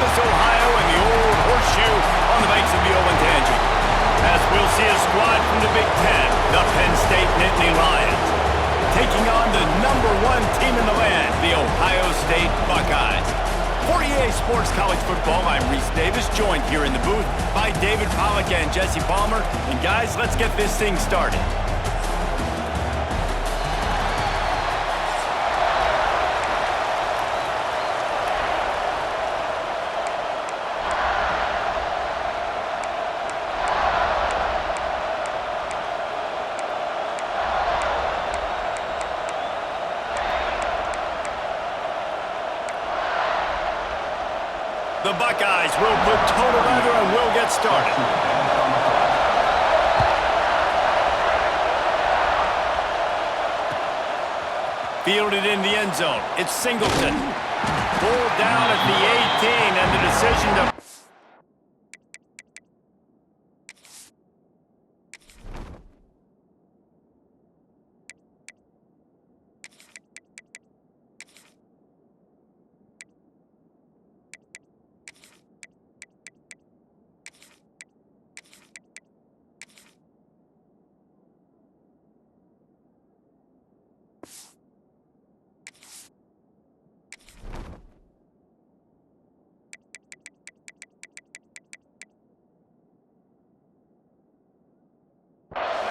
Columbus, Ohio, and the old horseshoe on the banks of the Olentangy. As we'll see a squad from the Big Ten, the Penn State Nittany Lions, taking on the #1 team in the land, the Ohio State Buckeyes. For EA Sports College Football, I'm Reese Davis, joined here in the booth by David Pollack and Jesse Palmer. And guys, let's get this thing started. The Buckeyes will put total leather and will get started. Fielded in the end zone. It's Singleton. Pulled down at the 18, and the decision to...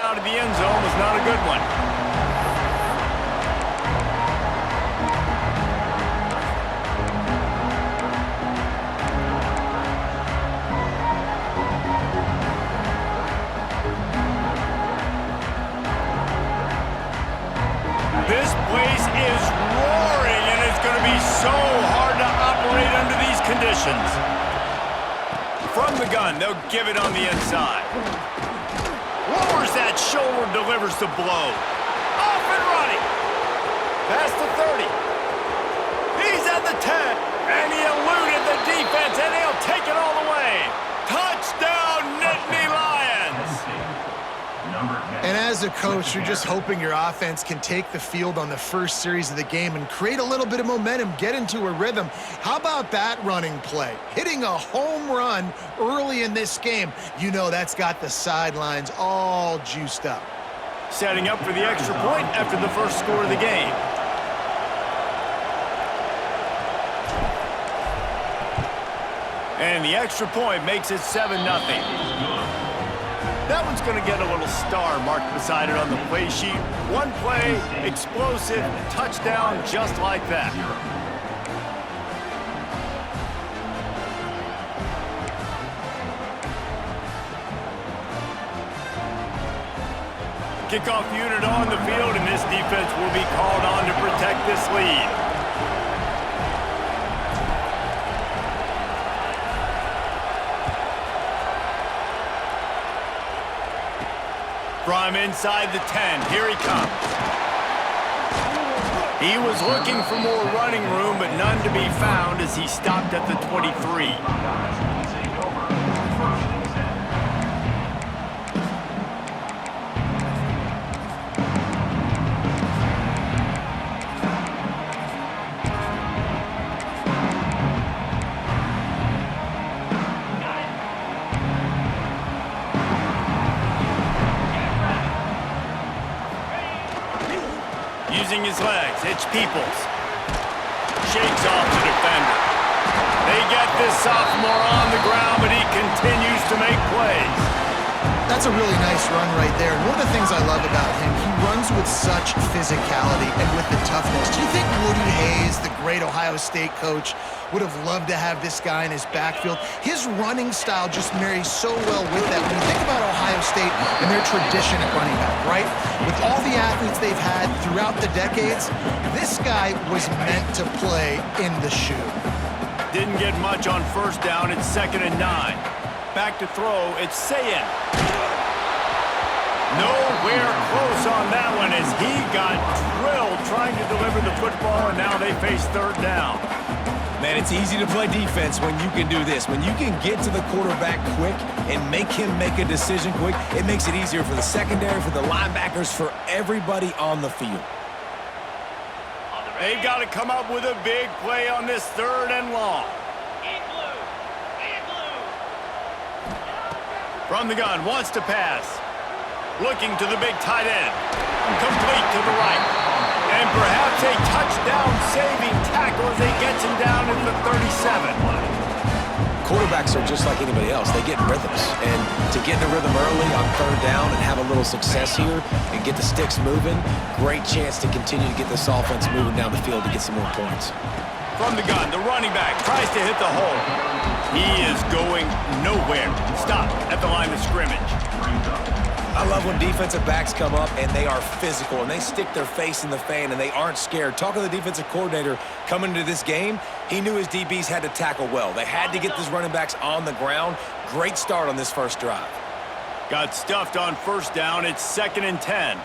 out of the end zone was not a good one. This place is roaring, and it's going to be so hard to operate under these conditions. From the gun, they'll give it on the inside. Lowers that shoulder, delivers the blow. Off and running. Past the 30. He's at the 10. And he eluded the defense, and he'll take it all the way. Touchdown, Nittany Lions. And as a coach, you're just hoping your offense can take the field on the first series of the game and create a little bit of momentum, get into a rhythm. How about that running play? Hitting a home run early in this game. You know that's got the sidelines all juiced up. Setting up for the extra point after the first score of the game. And the extra point makes it 7-0. That one's going to get a little star marked beside it on the play sheet. One play, explosive, touchdown, just like that. Kickoff unit on the field, and this defense will be called on to protect this lead. From inside the 10, here he comes. He was looking for more running room, but none to be found as he stopped at the 23. Using his legs, it's Peoples. Shakes off the defender. They get this sophomore on the ground, but he continues to make plays. That's a really nice run right there. And one of the things I love about him, he runs with such physicality and with the toughness. Do you think Woody Hayes, the great Ohio State coach, would have loved to have this guy in his backfield? His running style just marries so well with that. When you think about Ohio State and their tradition at running back, right? With all the athletes they've had throughout the decades, this guy was meant to play in the shoe. Didn't get much on first down. It's 2nd and 9. Back to throw. It's Sayin. Nowhere close on that one as he got drilled trying to deliver the football, and now they face 3rd down. Man, it's easy to play defense when you can do this. When you can get to the quarterback quick and make him make a decision quick, it makes it easier for the secondary, for the linebackers, for everybody on the field. They've got to come up with a big play on this 3rd and long. From the gun, wants to pass. Looking to the big tight end. Complete to the right. And perhaps a touchdown-saving tackle as he gets him down at the 37. Quarterbacks are just like anybody else. They get in rhythms. And to get in a rhythm early on third down and have a little success here and get the sticks moving, great chance to continue to get this offense moving down the field to get some more points. From the gun, the running back tries to hit the hole. He is going nowhere. Stop at the line of scrimmage. I love when defensive backs come up and they are physical and they stick their face in the fan and they aren't scared. Talking to the defensive coordinator coming into this game, he knew his DBs had to tackle well. They had to get these running backs on the ground. Great start on this first drive. Got stuffed on first down. It's 2nd and 10.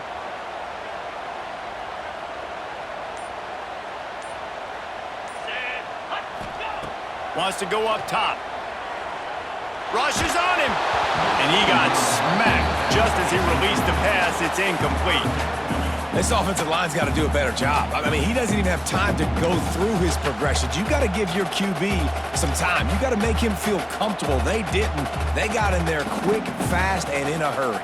Wants to go up top. Rushes on him. And he got smacked just as he released the pass. It's incomplete. This offensive line's got to do a better job. I mean, he doesn't even have time to go through his progressions. You got to give your QB some time. You got to make him feel comfortable. They didn't. They got in there quick, fast, and in a hurry.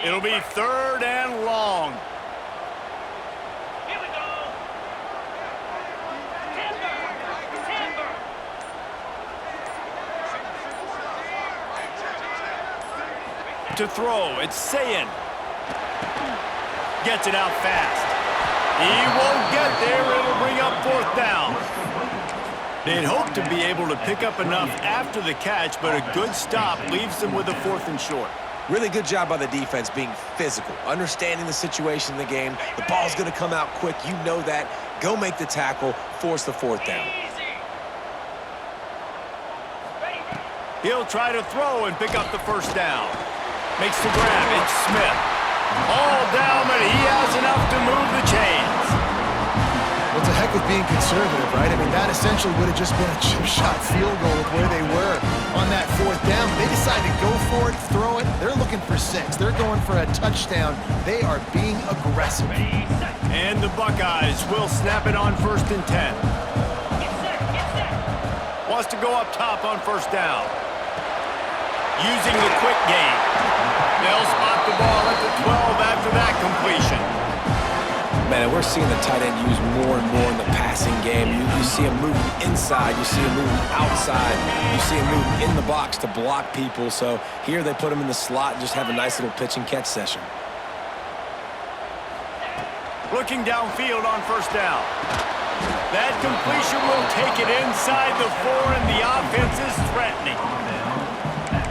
It'll be 3rd and long. To throw, it's Sayin. Gets it out fast. He won't get there. It'll bring up 4th down. They'd hope to be able to pick up enough after the catch, but a good stop leaves them with a 4th and short. Really good job by the defense being physical, understanding the situation in the game. The ball's going to come out quick. You know that. Go make the tackle, force the 4th down. He'll try to throw and pick up the 1st down. Makes the grab. It's Smith. All down, but he has enough to move the chains. Well, it's a heck of being conservative, right? I mean, that essentially would have just been a chip shot field goal with where they were on that 4th down. They decided to go for it, throw it. They're looking for 6. They're going for a touchdown. They are being aggressive. And the Buckeyes will snap it on 1st and 10. Wants to go up top on 1st down. Using the quick game. They'll spot the ball at the 12 after that completion. Man, we're seeing the tight end used more and more in the passing game. You see him moving inside. You see him moving outside. You see him moving in the box to block people. So here they put him in the slot and just have a nice little pitch and catch session. Looking downfield on 1st down. That completion will take it inside the 4, and the offense is threatening.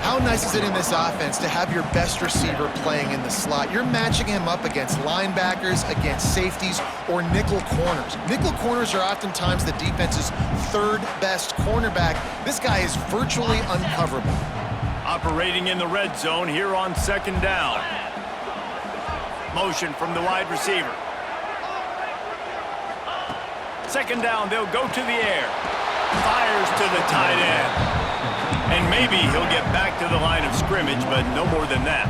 How nice is it in this offense to have your best receiver playing in the slot? You're matching him up against linebackers, against safeties, or nickel corners. Nickel corners are oftentimes the defense's 3rd best cornerback. This guy is virtually uncoverable. Operating in the red zone here on 2nd down. Motion from the wide receiver. 2nd down, they'll go to the air. Fires to the tight end. And maybe he'll get back to the line of scrimmage, but no more than that.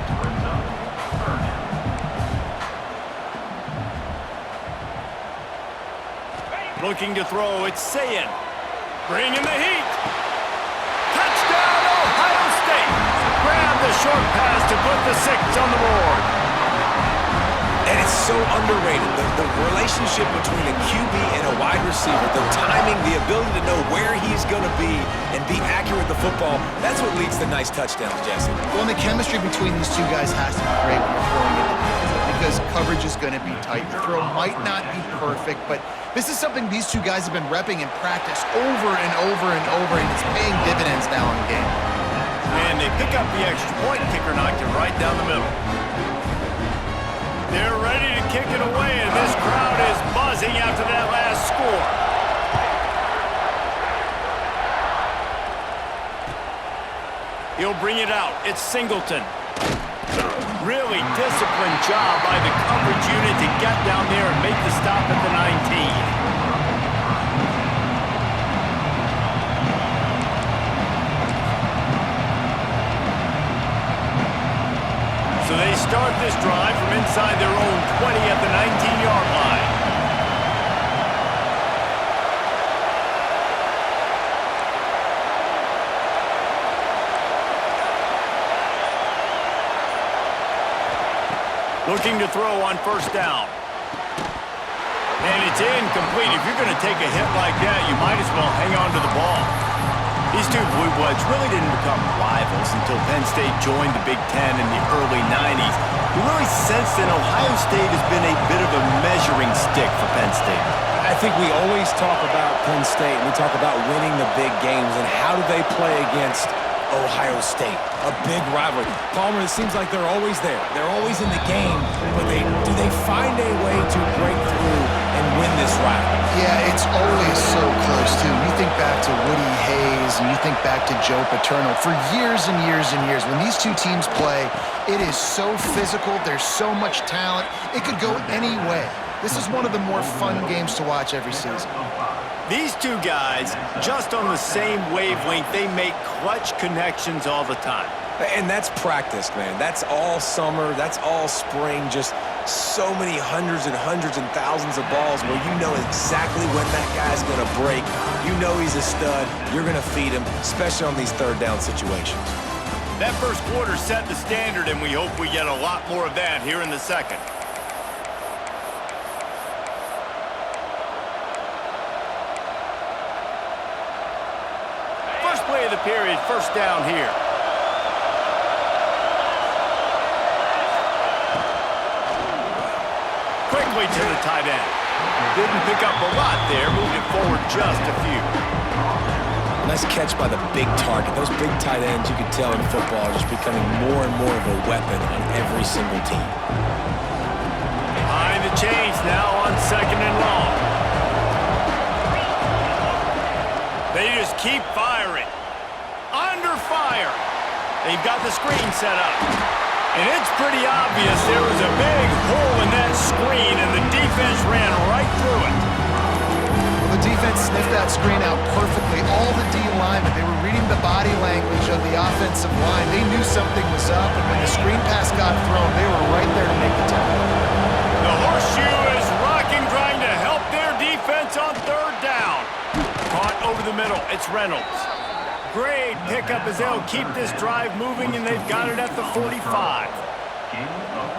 Looking to throw, it's Sayin. Bringing the heat. Touchdown, Ohio State. Grab the short pass to put the 6 on the board. And it's so underrated, the relationship between a QB and a wide receiver, the timing, the ability to know where he's going to be and be accurate with the football, that's what leads to nice touchdowns, Jesse. Well, and the chemistry between these two guys has to be great when you're throwing into the field because coverage is going to be tight. The throw might not be perfect, but this is something these two guys have been repping in practice over and over and over, and it's paying dividends now in the game. And they pick up the extra point. Kicker knocked it right down the middle. They're ready to kick it away, and this crowd is buzzing after that last score. He'll bring it out. It's Singleton. Really disciplined job by the coverage unit to get down there and make the stop at the 19. So they start this drive from inside their own 20 at the 19-yard line. Looking to throw on first down. And it's incomplete. If you're going to take a hit like that, you might as well hang on to the ball. These two Blue Bloods really didn't become rivals until Penn State joined the Big Ten in the early 90s. You really sense that Ohio State has been a bit of a measuring stick for Penn State. I think we always talk about Penn State, and we talk about winning the big games, and how do they play against Ohio State, a big rivalry. Palmer, it seems like they're always there. They're always in the game, but do they find a way to break through and win this rivalry? Yeah, it's always so close, too. You think back to Woody Hayes and you think back to Joe Paterno. For years and years and years, when these two teams play, it is so physical. There's so much talent. It could go any way. This is one of the more fun games to watch every season. These two guys, just on the same wavelength, they make clutch connections all the time. And that's practice, man. That's all summer. That's all spring. Just so many hundreds and thousands of balls where you know exactly when that guy's going to break. You know he's a stud. You're going to feed him, especially on these third down situations. That first quarter set the standard, and we hope we get a lot more of that here in the second. First play of the period, first down here. Quickly to the tight end. Didn't pick up a lot there, moved it forward just a few. Nice catch by the big target. Those big tight ends, you can tell in football, are just becoming more and more of a weapon on every single team. Behind the chains now on second and long. They just keep firing. Under fire. They've got the screen set up. And it's pretty obvious there was a big hole in that screen, and the defense ran right through it. The defense sniffed that screen out perfectly. All the D linemen, they were reading the body language of the offensive line. They knew something was up, and when the screen pass got thrown, they were right there to make the tackle. The horseshoe is rocking, trying to help their defense on third down. Caught over the middle. It's Reynolds. Great pickup as they'll keep this drive moving, and they've got it at the 45.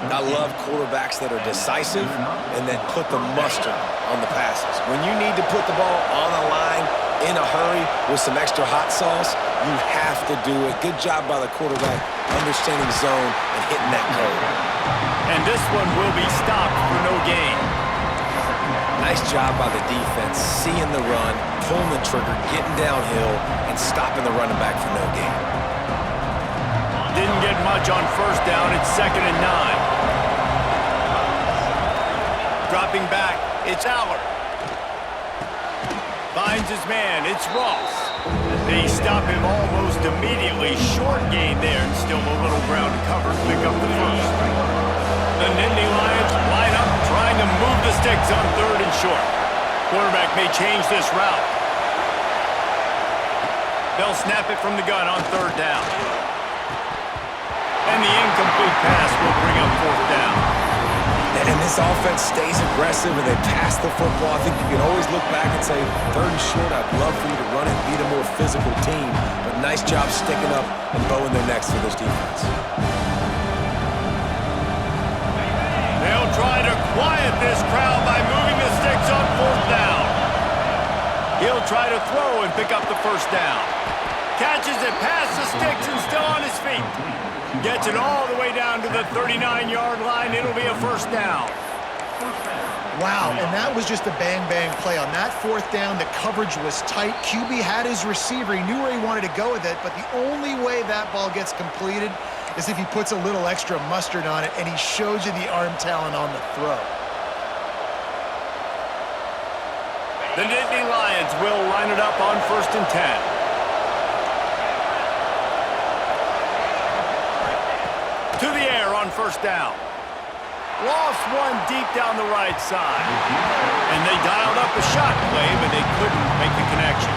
I love quarterbacks that are decisive and that put the mustard on the passes. When you need to put the ball on the line in a hurry with some extra hot sauce, you have to do it. Good job by the quarterback understanding zone and hitting that code. And this one will be stopped for no gain. Nice job by the defense, seeing the run, pulling the trigger, getting downhill, and stopping the running back for no gain. Didn't get much on first down. It's 2nd and 9. Dropping back, it's Allard. Finds his man, it's Ross. They stop him almost immediately. Short gain there, and still a little ground to cover to pick up the first. The Nittany Lions line up, trying to move the sticks on third and short. Quarterback may change this route. They'll snap it from the gun on third down. And the incomplete pass will bring up fourth down. And this offense stays aggressive and they pass the football. I think you can always look back and say, third and short, I'd love for you to run it and beat a more physical team. But nice job sticking up and bowing their necks for this defense. They'll try to quiet this crowd by moving the sticks on fourth down. He'll try to throw and pick up the first down. Catches it past the sticks and still on his feet. Gets it all the way down to the 39-yard line. It'll be a first down. Wow, and that was just a bang-bang play. On that fourth down, the coverage was tight. QB had his receiver. He knew where he wanted to go with it, but the only way that ball gets completed is if he puts a little extra mustard on it, and he shows you the arm talent on the throw. The Nittany Lions will line it up on 1st and 10. To the air on first down. Lost one deep down the right side. And they dialed up a shot play, but they couldn't make the connection.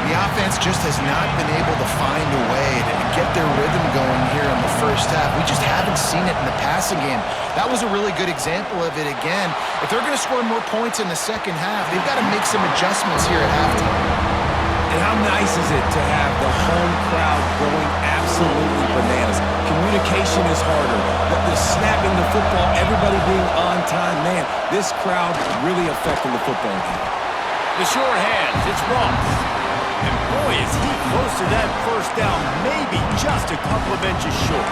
The offense just has not been able to find a way to get their rhythm going here in the first half. We just haven't seen it in the passing game. That was a really good example of it again. If they're going to score more points in the second half, they've got to make some adjustments here at halftime. And how nice is it to have the home crowd going absolutely bananas? Communication is harder. The snapping the football, everybody being on time. Man, this crowd really affecting the football game. The sure hands, it's Ross. And boy, is he close to that first down, maybe just a couple of inches short.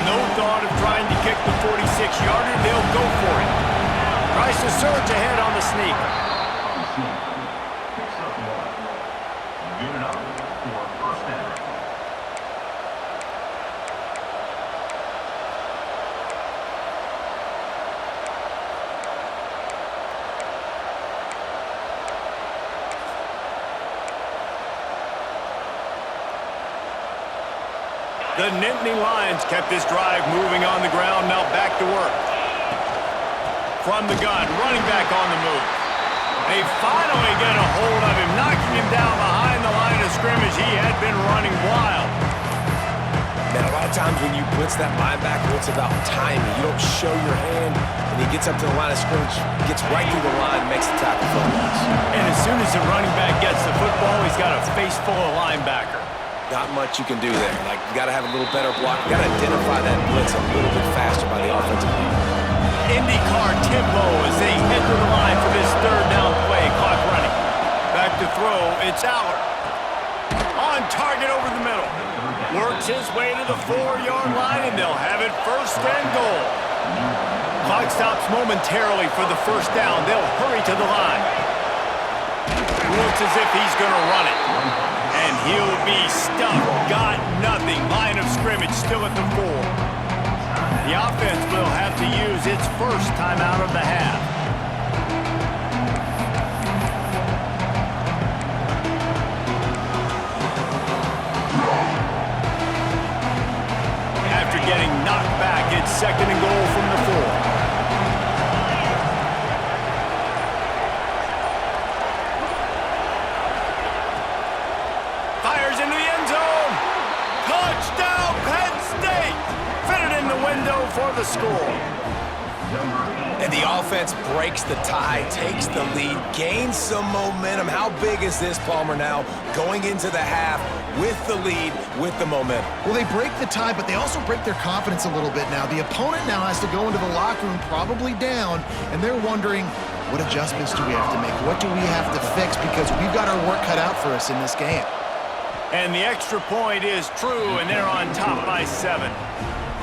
No thought of trying to kick the 46-yarder, they'll go for it. Tries to surge ahead on the sneak. The Nittany Lions kept this drive moving on the ground, now back to work. From the gun, running back on the move. They finally get a hold of him, knocking him down behind the line of scrimmage. He had been running wild. Man, a lot of times when you blitz that linebacker, it's about timing. You don't show your hand, and he gets up to the line of scrimmage, gets right through the line, makes the tackle for a loss. And as soon as the running back gets the football, he's got a face full of linebacker. Not much you can do there. Like, you got to have a little better block. You got to identify that blitz a little bit faster by the offensive line. IndyCar tempo as they head to the line for this third down play. Clock running. Back to throw. It's Allard. On target over the middle. Works his way to the 4-yard line, and they'll have it first and goal. Clock stops momentarily for the first down. They'll hurry to the line. Looks as if he's going to run it. And he'll be stuffed. Got nothing. Line of scrimmage still at the 4. The offense will have to use its first timeout of the half. After getting knocked back, it's second and goal from the 4. Fires into the end zone. Touchdown, Penn State. Fitted in the window for the score. And the offense breaks the tie, takes the lead, gains some momentum. How big is this, Palmer, now going into the half with the lead, with the momentum? Well, they break the tie, but they also break their confidence a little bit now. The opponent now has to go into the locker room probably down, and they're wondering, what adjustments do we have to make? What do we have to fix? Because we've got our work cut out for us in this game. And the extra point is true, and they're on top by 7.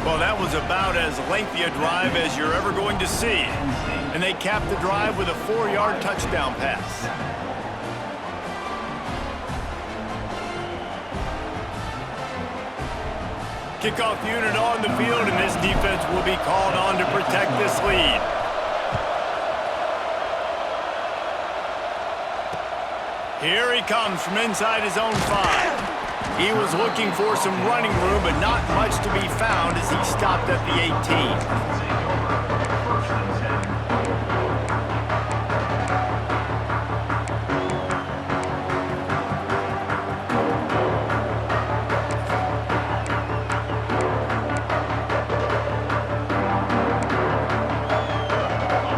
Well, that was about as lengthy a drive as you're ever going to see. And they capped the drive with a 4-yard touchdown pass. Kickoff unit on the field, and this defense will be called on to protect this lead. Here he comes from inside his own 5. He was looking for some running room, but not much to be found as he stopped at the 18.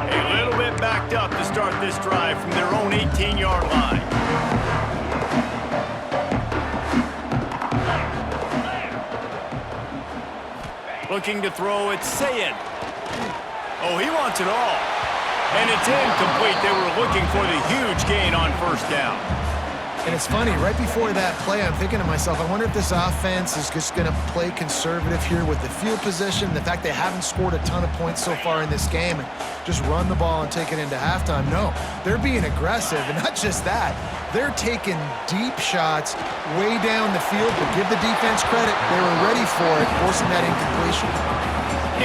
A little bit backed up to start this drive from their own 18-yard line. Looking to throw, it's Sayin. Oh, he wants it all. And it's incomplete. They were looking for the huge gain on first down. And it's funny, right before that play, I'm thinking to myself, I wonder if this offense is just going to play conservative here with the field position, the fact they haven't scored a ton of points so far in this game, and just run the ball and take it into halftime. No, they're being aggressive, and not just that, they're taking deep shots way down the field, but give the defense credit. They were ready for it, forcing that incompletion.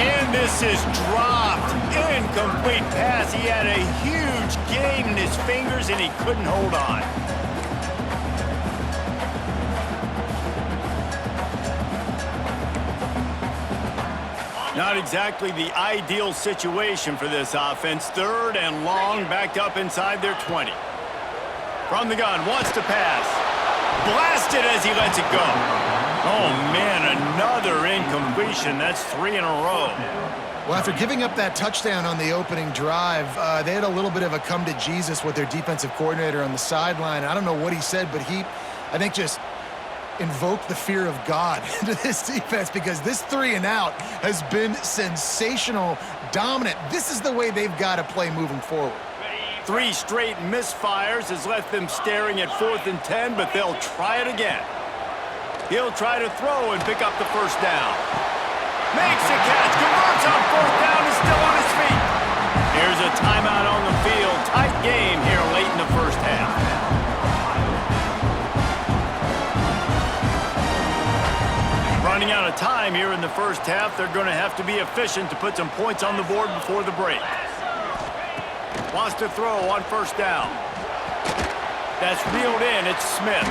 And this is dropped. Incomplete pass. He had a huge gain in his fingers, and he couldn't hold on. Not exactly the ideal situation for this offense. Third and long, backed up inside their 20. From the gun, wants to pass. Blasted as he lets it go. Oh, man, another incompletion. That's 3 in a row. Well, after giving up that touchdown on the opening drive, they had a little bit of a come to Jesus with their defensive coordinator on the sideline. I don't know what he said, but he, I think, just invoked the fear of God into this defense because this 3-and-out has been sensational, dominant. This is the way they've got to play moving forward. 3 straight misfires has left them staring at 4th and 10, but they'll try it again. He'll try to throw and pick up the first down. Makes a catch, converts on 4th down, is still on his feet. Here's a timeout on the field. Tight game here late in the first half. Running out of time here in the first half. They're going to have to be efficient to put some points on the board before the break. Wants to throw on 1st down. That's reeled in. It's Smith.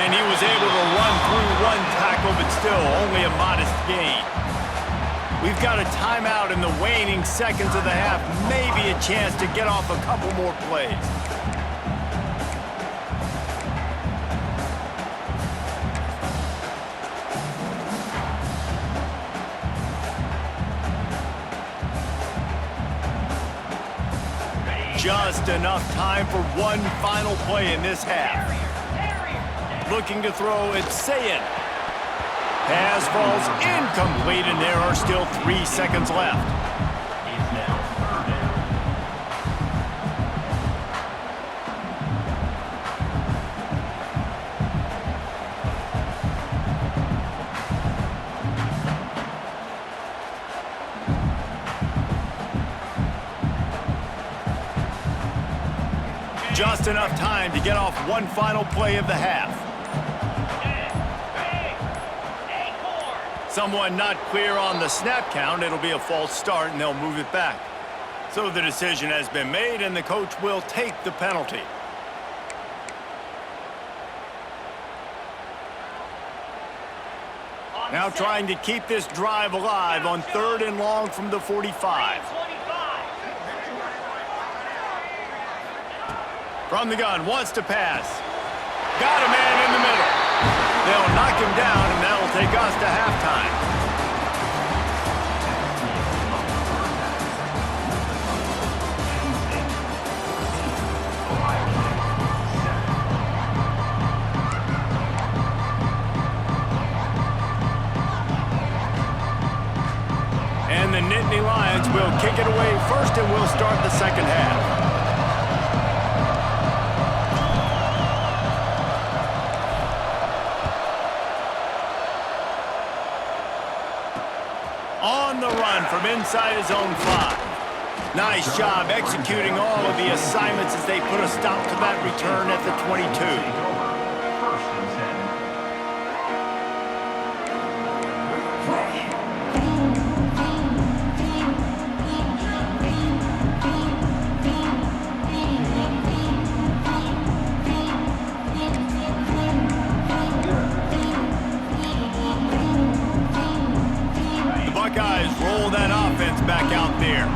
And he was able to run through 1 tackle, but still only a modest gain. We've got a timeout in the waning seconds of the half. Maybe a chance to get off a couple more plays. Just enough time for one final play in this half. Looking to throw, it's Sayin. Pass falls incomplete, and there are still 3 seconds left. Just enough time to get off one final play of the half. Someone not clear on the snap count. It'll be a false start, and they'll move it back. So the decision has been made, and the coach will take the penalty. Now trying to keep this drive alive on 3rd and long from the 45. From the gun, wants to pass. Got a man in the middle. They'll knock him down, and that'll take us to halftime. And the Nittany Lions will kick it away first, and we'll start the second half. On the run from inside his own 5. Nice job executing all of the assignments as they put a stop to that return at the 22. Guys roll that offense back out there.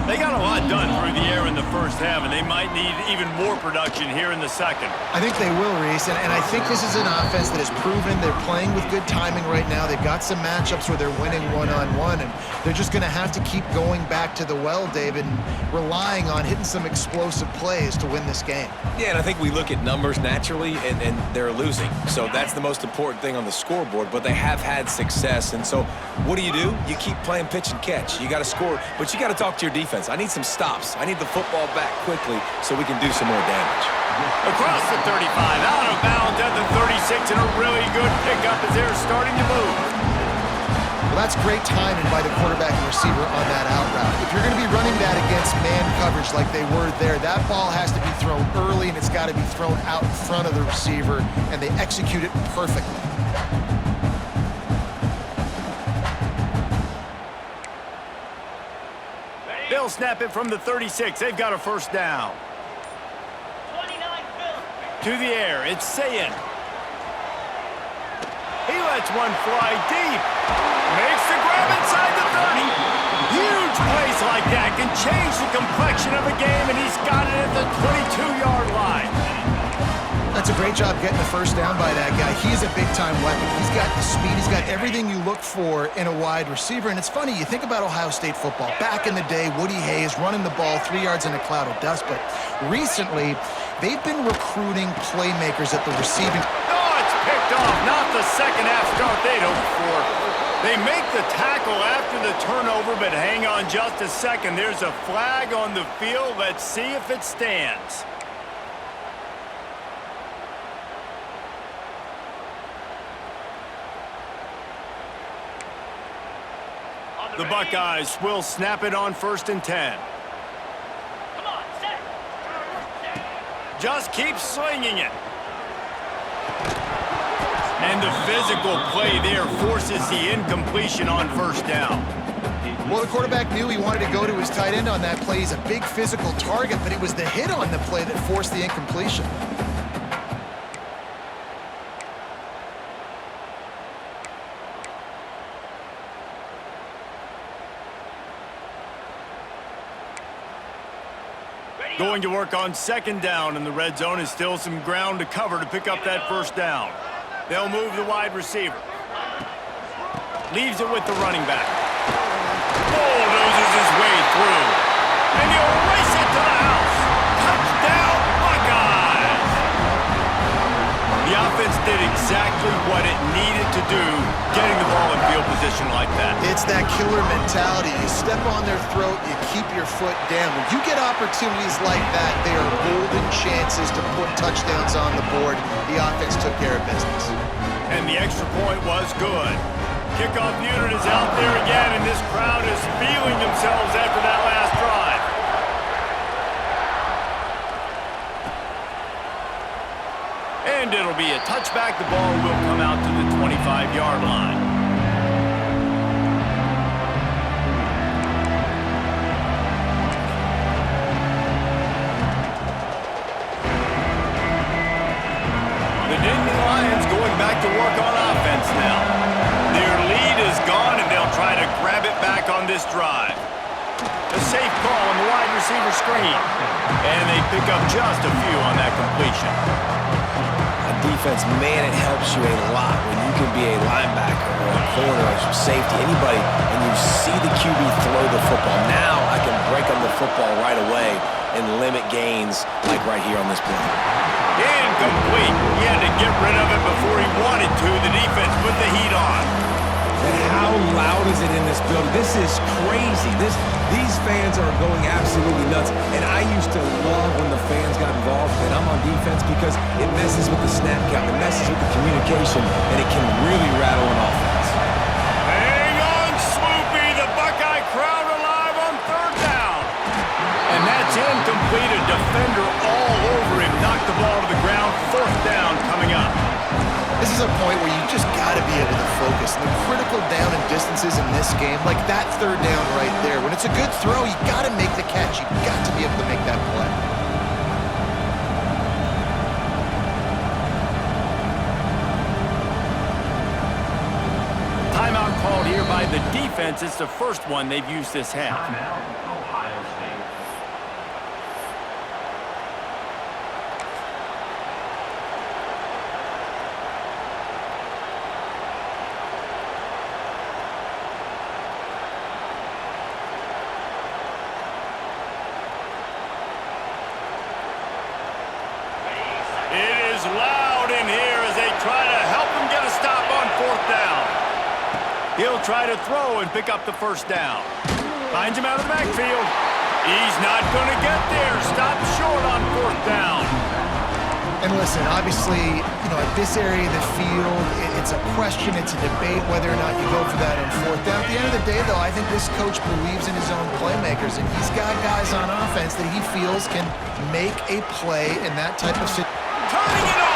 They got a lot done through the air in the first half, and they might need even more production here in the second. I think they will, Reese, and I think this is an offense that has proven they're playing with good timing right now. They've got some matchups where they're winning one-on-one, and they're just going to have to keep going back to the well, David, and relying on hitting some explosive plays to win this game. Yeah, and I think we look at numbers naturally, and they're losing. So that's the most important thing on the scoreboard, but they have had success. And so what do? You keep playing pitch and catch. You got to score, but you got to talk to your defense. I need some stops. I need the football back quickly so we can do some more damage. Across the 35, out of bounds at the 36, and a really good pickup as they're starting to move. Well, that's great timing by the quarterback and receiver on that out route. If you're going to be running that against man coverage like they were there, that ball has to be thrown early, and it's got to be thrown out in front of the receiver, and they execute it perfectly. They'll snap it from the 36. They've got a first down. To the air, it's Sayin. He lets one fly deep. Makes the grab inside the 30. Huge plays like that can change the complexion of a game, and he's got it at the 22-yard line. That's a great job getting the first down by that guy. He's a big-time weapon. He's got the speed. He's got everything you look for in a wide receiver. And it's funny, you think about Ohio State football. Back in the day, Woody Hayes running the ball 3 yards in a cloud of dust. But recently, they've been recruiting playmakers at the receiving. Oh, it's picked off. Not the second half start they'd hoped for. They make the tackle after the turnover, but hang on just a second. There's a flag on the field. Let's see if it stands. The Buckeyes will snap it on 1st and 10. Come on, set. Just keep slinging it. And the physical play there forces the incompletion on 1st down. Well, the quarterback knew he wanted to go to his tight end on that play. He's a big physical target, but it was the hit on the play that forced the incompletion. Going to work on 2nd down, and the red zone is still some ground to cover to pick up that 1st down. They'll move the wide receiver. Leaves it with the running back. Bulldozes his way through. And he'll race it to the house. Touchdown, Buckeyes! The offense did exactly what it needed to do, getting the ball in field position like that. It's that killer mentality. You step on their throat, you keep your foot down. When you get opportunities like that, they are golden chances to put touchdowns on the board. The offense took care of business. And the extra point was good. Kickoff unit is out there again, and this crowd is feeling themselves after that last drive. And it'll be a touchback. The ball will come out to the 25-yard line. The Nittany Lions going back to work on offense now. Their lead is gone, and they'll try to grab it back on this drive. A safe call on the wide receiver screen. And they pick up just a few on that completion. Defense, man, it helps you a lot when you can be a linebacker or a corner or safety, anybody, and you see the QB throw the football. Now I can break on the football right away and limit gains like right here on this play. Incomplete. He had to get rid of it before he wanted to. The defense put the heat on. And how loud is it in this building? This is crazy. These fans are going absolutely nuts. And I used to love when the fans got involved, and I'm on defense because it messes with the snap count, it messes with the communication, and it can really rattle an offense. Hang on, Swoopy. The Buckeye crowd alive on 3rd down. And that's incomplete. A defender all over him. Knocked the ball to the ground. 4th down coming up. This is a point where you just got to be able to focus. The critical down and distances in this game, like that 3rd down right there. When it's a good throw, you got to make the catch. You got to be able to make that play. Timeout called here by the defense. It's the first one they've used this half. Loud in here as they try to help him get a stop on 4th down. He'll try to throw and pick up the 1st down. Finds him out of the backfield. He's not going to get there. Stop short on 4th down. And listen, obviously, at this area of the field, it's a question, it's a debate whether or not you go for that on 4th down. At the end of the day, though, I think this coach believes in his own playmakers, and he's got guys on offense that he feels can make a play in that type of situation. Turning it on.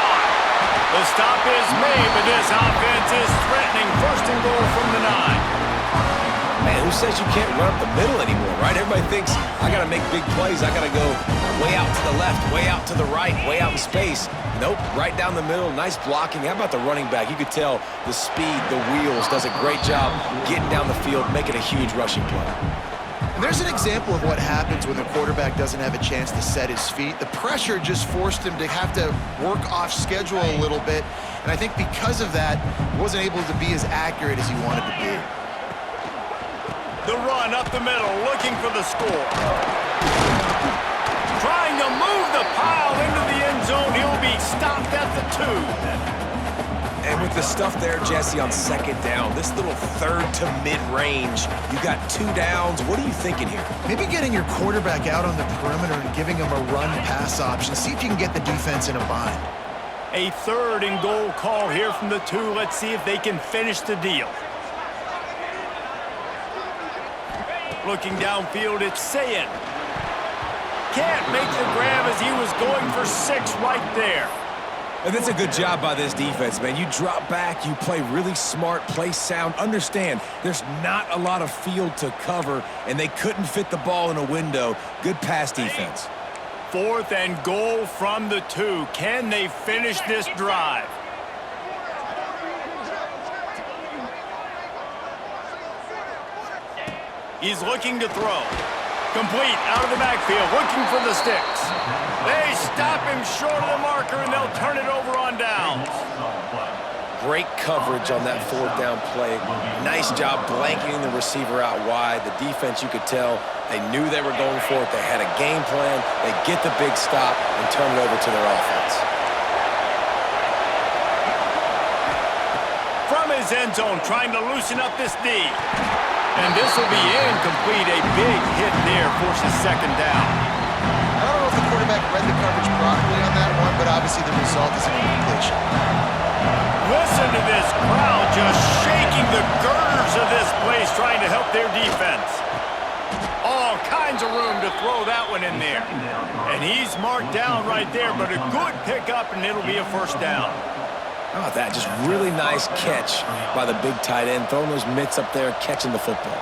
The stop is made, but this offense is threatening 1st and goal from the 9. Man, who says you can't run up the middle anymore, right? Everybody thinks I got to make big plays. I got to go way out to the left, way out to the right, way out in space. Nope, right down the middle. Nice blocking. How about the running back? You could tell the speed, the wheels, does a great job getting down the field, making a huge rushing play. And there's an example of what happens when the quarterback doesn't have a chance to set his feet. The pressure just forced him to have to work off schedule a little bit. And I think because of that, he wasn't able to be as accurate as he wanted to be. The run up the middle, looking for the score. Trying to move the pile into the end zone. He'll be stopped at the 2. And with the stuff there, Jesse, on second down, this little third to mid-range, you got 2 downs. What are you thinking here? Maybe getting your quarterback out on the perimeter and giving him a run-pass option. See if you can get the defense in a bind. A 3rd and goal call here from the 2. Let's see if they can finish the deal. Looking downfield, it's Sayin. Can't make the grab as he was going for 6 right there. And that's a good job by this defense, man. You drop back, you play really smart, play sound. Understand, there's not a lot of field to cover, and they couldn't fit the ball in a window. Good pass defense. 4th and goal from the 2. Can they finish this drive? He's looking to throw. Complete out of the backfield, looking for the sticks. They stop him short of the marker, and they'll turn it over on downs. Great coverage on that 4th down play. Nice job blanketing the receiver out wide. The defense, you could tell, they knew they were going for it. They had a game plan. They get the big stop and turn it over to their offense. From his end zone, trying to loosen up this D. And this will be incomplete. A big hit there forces 2nd down. I don't know if the quarterback read the coverage properly on that one, but obviously the result is an incompletion. Listen to this crowd just shaking the girders of this place, trying to help their defense. All kinds of room to throw that one in there. And he's marked down right there, but a good pickup, and it'll be a 1st down. How about that? Just really nice catch by the big tight end, throwing those mitts up there, catching the football.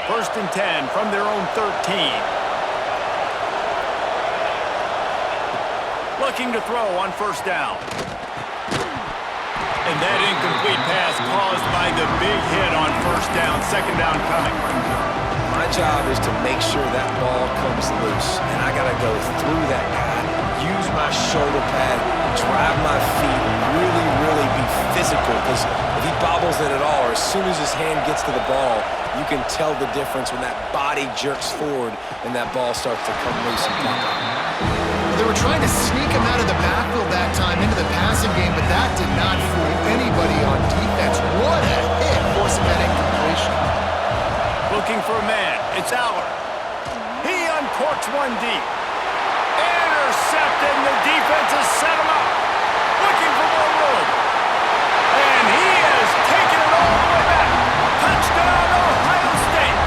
First and 10 from their own 13. Looking to throw on 1st down. And that incomplete pass caused by the big hit on 1st down. 2nd down coming. My job is to make sure that ball comes loose, and I got to go through that guy, use my shoulder pad, drive my feet, really, really be physical, because if he bobbles it at all, or as soon as his hand gets to the ball, you can tell the difference when that body jerks forward and that ball starts to come loose and pop out. They were trying to sneak him out of the backfield that time into the passing game, but that did not fool anybody on defense. What a hit forcing that incompletion. Looking for a man. It's Aller. He uncorks one deep. Intercepted, and the defense has set him up. Looking for more room. And he has taken it all the way back. Touchdown, Ohio State.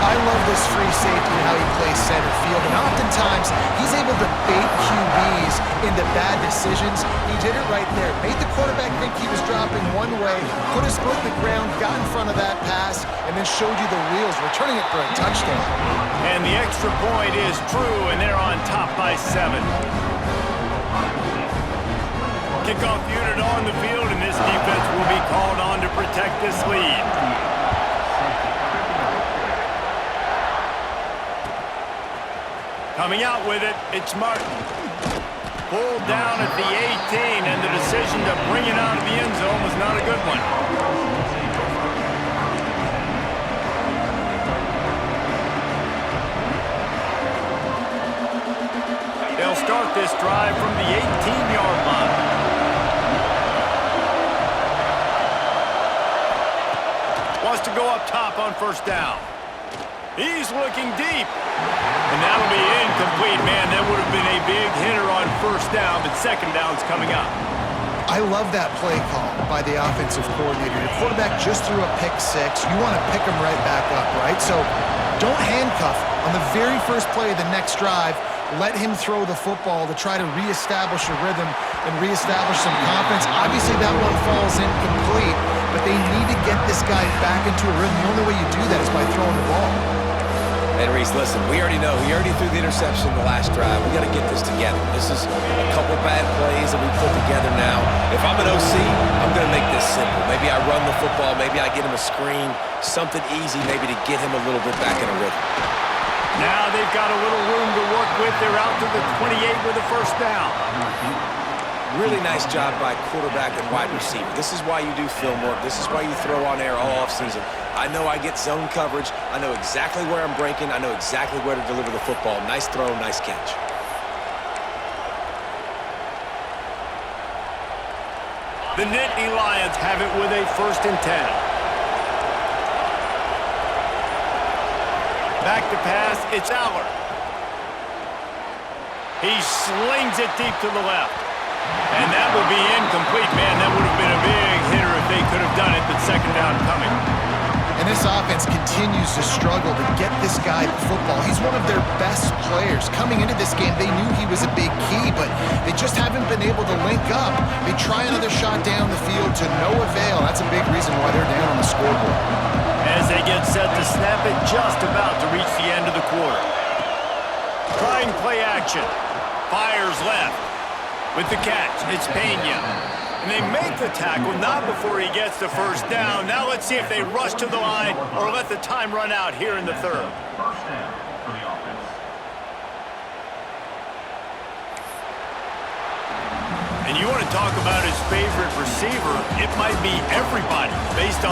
I love this free safety and how he plays center field, and oftentimes he's able to bait QBs into bad decisions. He did it right there. Made the quarterback think he was dropping one way, put his foot in the ground, got in front of that pass, and then showed you the wheels, returning it for a touchdown. And the extra point is true, and they're on top by 7. Kickoff unit on the field, and this defense will be called on to protect this lead. Coming out with it, it's Martin. Pulled down at the 18, and the decision to bring it out of the end zone was not a good one. They'll start this drive from the 18-yard line. Wants to go up top on 1st down. He's looking deep. And that'll be incomplete, man. That would have been a big hitter on 1st down, but 2nd down's coming up. I love that play call by the offensive coordinator. Your quarterback just threw a pick 6. You want to pick him right back up, right? So don't handcuff. On the very first play of the next drive, let him throw the football to try to reestablish a rhythm and reestablish some confidence. Obviously, that one falls incomplete, but they need to get this guy back into a rhythm. The only way you do that is by throwing the ball. And Reese, listen, we already know. He already threw the interception the last drive. We got to get this together. This is a couple bad plays that we put together now. If I'm an OC, I'm going to make this simple. Maybe I run the football. Maybe I get him a screen, something easy maybe to get him a little bit back in a rhythm. Now they've got a little room to work with. They're out to the 28 with a first down. Really nice job by quarterback and wide receiver. This is why you do film work. This is why you throw on air all offseason. I know I get zone coverage. I know exactly where I'm breaking. I know exactly where to deliver the football. Nice throw, nice catch. The Nittany Lions have it with a 1st and 10. Back to pass, it's Aller. He slings it deep to the left. And that will be incomplete, man. That would have been a big hitter if they could have done it, but second down coming. And this offense continues to struggle to get this guy the football. He's one of their best players. Coming into this game, they knew he was a big key, but they just haven't been able to link up. They try another shot down the field to no avail. That's a big reason why they're down on the scoreboard. As they get set to snap it, just about to reach the end of the quarter. Trying play action. Fires left. With the catch, it's Pena. And they make the tackle, not before he gets the first down. Now let's see if they rush to the line or let the time run out here in the third. First down for the offense. And you want to talk about his favorite receiver, it might be everybody based on